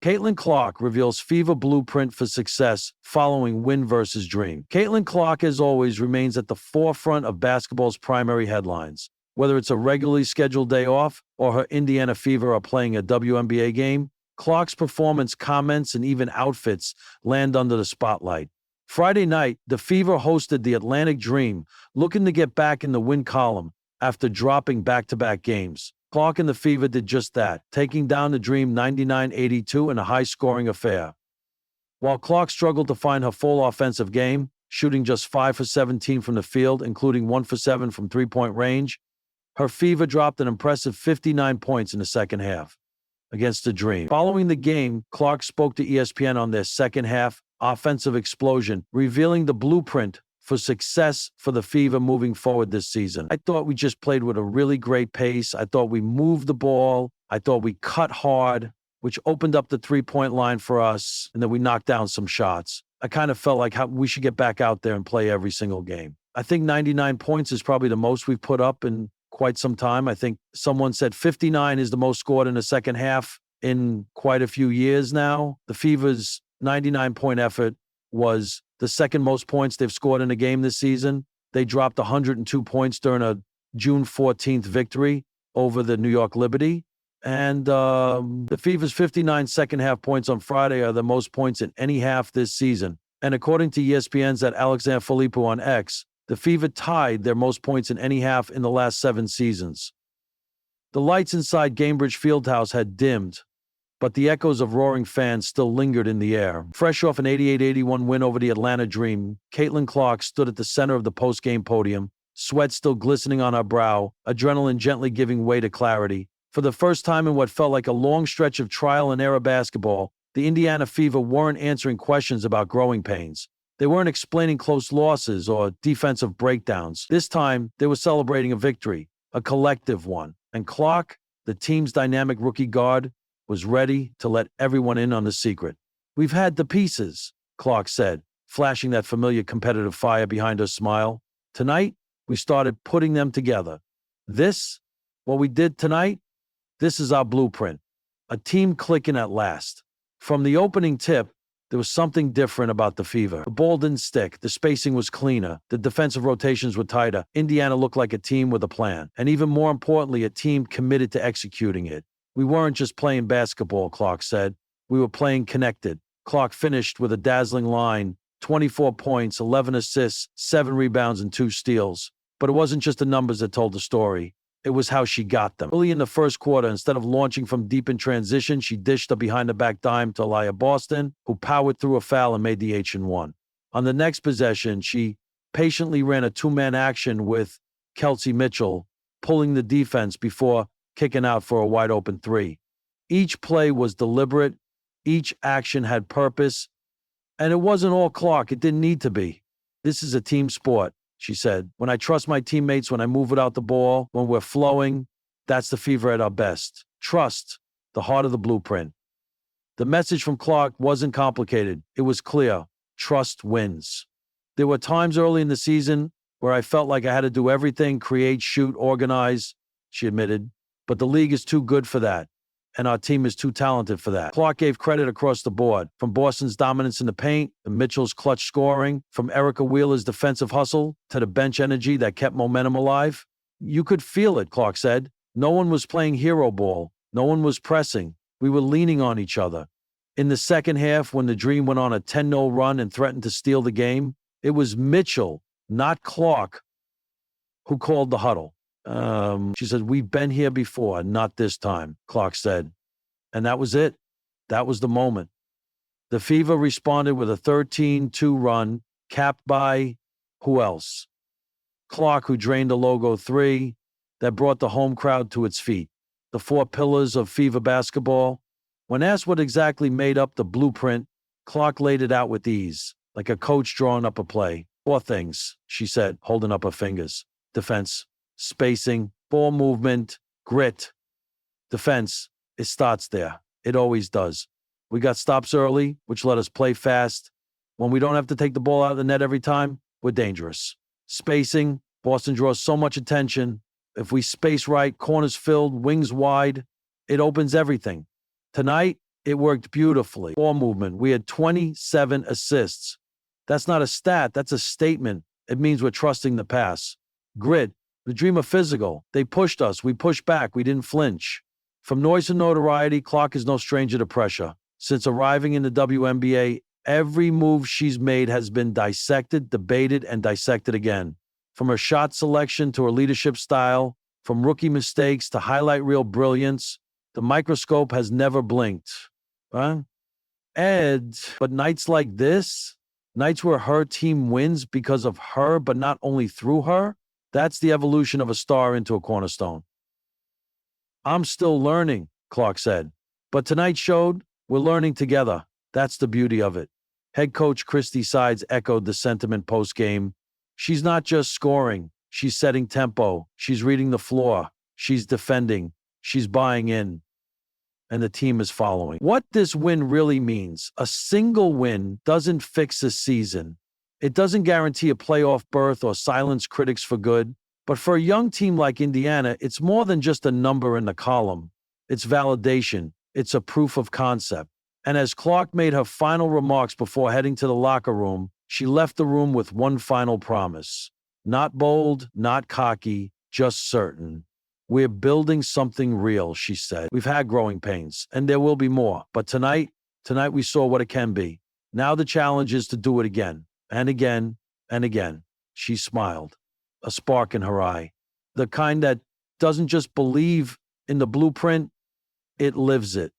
Caitlin Clark reveals Fever blueprint for success following win versus dream. Caitlin Clark, as always, remains at the forefront of basketball's primary headlines. Whether it's a regularly scheduled day off or her Indiana Fever are playing a WNBA game, Clark's performance, comments, and even outfits land under the spotlight. Friday night, the Fever hosted the Atlantic Dream, looking to get back in the win column after dropping back-to-back games. Clark and the Fever did just that, taking down the Dream 99-82 in a high-scoring affair. While Clark struggled to find her full offensive game, shooting just 5 for 17 from the field, including 1 for 7 from three-point range, her Fever dropped an impressive 59 points in the second half against the Dream. Following the game, Clark spoke to ESPN on their second-half offensive explosion, revealing the blueprint for success for the Fever moving forward this season. I thought we just played with a really great pace. I thought we moved the ball. I thought we cut hard, which opened up the three-point line for us, and then we knocked down some shots. I kind of felt like we should get back out there and play every single game. I think 99 points is probably the most we've put up in quite some time. I think someone said 59 is the most scored in the second half in quite a few years now. The Fever's 99-point effort was the second most points they've scored in a game this season. They dropped 102 points during a June 14th victory over the New York Liberty. And the Fever's 59 second-half points on Friday are the most points in any half this season. And according to ESPN's at Alexander Filippo on X, the Fever tied their most points in any half in the last 7 seasons. The lights inside Gainbridge Fieldhouse had dimmed, but the echoes of roaring fans still lingered in the air. Fresh off an 88-81 win over the Atlanta Dream, Caitlin Clark stood at the center of the post-game podium, sweat still glistening on her brow, adrenaline gently giving way to clarity. For the first time in what felt like a long stretch of trial-and-error basketball, the Indiana Fever weren't answering questions about growing pains. They weren't explaining close losses or defensive breakdowns. This time, they were celebrating a victory, a collective one. And Clark, the team's dynamic rookie guard, was ready to let everyone in on the secret. "We've had the pieces," Clark said, flashing that familiar competitive fire behind her smile. "Tonight, we started putting them together. What we did tonight, this is our blueprint. A team clicking at last." From the opening tip, there was something different about the Fever. The ball didn't stick. The spacing was cleaner. The defensive rotations were tighter. Indiana looked like a team with a plan. And even more importantly, a team committed to executing it. "We weren't just playing basketball," Clark said. "We were playing connected." Clark finished with a dazzling line, 24 points, 11 assists, 7 rebounds, and 2 steals. But it wasn't just the numbers that told the story. It was how she got them. Early in the first quarter, instead of launching from deep in transition, she dished a behind-the-back dime to Aliyah Boston, who powered through a foul and made the H&1. On the next possession, she patiently ran a 2-man action with Kelsey Mitchell, pulling the defense before kicking out for a wide-open 3. Each play was deliberate. Each action had purpose. And it wasn't all Clark. It didn't need to be. "This is a team sport," she said. "When I trust my teammates, when I move without the ball, when we're flowing, that's the Fever at our best. Trust, the heart of the blueprint." The message from Clark wasn't complicated. It was clear. Trust wins. "There were times early in the season where I felt like I had to do everything, create, shoot, organize," she admitted. "But the league is too good for that, and our team is too talented for that." Clark gave credit across the board, from Boston's dominance in the paint, to Mitchell's clutch scoring, from Erica Wheeler's defensive hustle, to the bench energy that kept momentum alive. "You could feel it," Clark said. "No one was playing hero ball. No one was pressing. We were leaning on each other." In the second half, when the Dream went on a 10-0 run and threatened to steal the game, it was Mitchell, not Clark, who called the huddle. She said, "We've been here before, not this time," Clark said. And that was it. That was the moment. The Fever responded with a 13-2 run, capped by who else? Clark, who drained a logo 3 that brought the home crowd to its feet. The 4 pillars of Fever basketball. When asked what exactly made up the blueprint, Clark laid it out with ease, like a coach drawing up a play. 4 things, she said, holding up her fingers. Defense, spacing, ball movement, grit. Defense, it starts there. It always does. We got stops early, which let us play fast. When we don't have to take the ball out of the net every time, we're dangerous. Spacing, Boston draws so much attention. If we space right, corners filled, wings wide, it opens everything. Tonight, It worked beautifully. Ball movement. We had 27 assists. That's not a stat, that's a statement. It means we're trusting the pass. Grit. The dream of physical. They pushed us. We pushed back. We didn't flinch. From noise and notoriety, Clark is no stranger to pressure. Since arriving in the WNBA, every move she's made has been dissected, debated, and dissected again. From her shot selection to her leadership style, from rookie mistakes to highlight reel brilliance, the microscope has never blinked. Huh? But nights like this, nights where her team wins because of her, but not only through her, that's the evolution of a star into a cornerstone. I'm still learning, Clark said. But tonight showed we're learning together. That's the beauty of it. Head coach Christy Sides echoed the sentiment post-game. She's not just scoring. She's setting tempo. She's reading the floor. She's defending. She's buying in. And the team is following. What this win really means, a single win doesn't fix a season. It doesn't guarantee a playoff berth or silence critics for good. But for a young team like Indiana, it's more than just a number in the column. It's validation. It's a proof of concept. And as Clark made her final remarks before heading to the locker room, she left the room with one final promise. Not bold, not cocky, just certain. We're building something real, she said. We've had growing pains, and there will be more. But tonight we saw what it can be. Now the challenge is to do it again, and again, and again. She smiled, a spark in her eye. The kind that doesn't just believe in the blueprint, it lives it.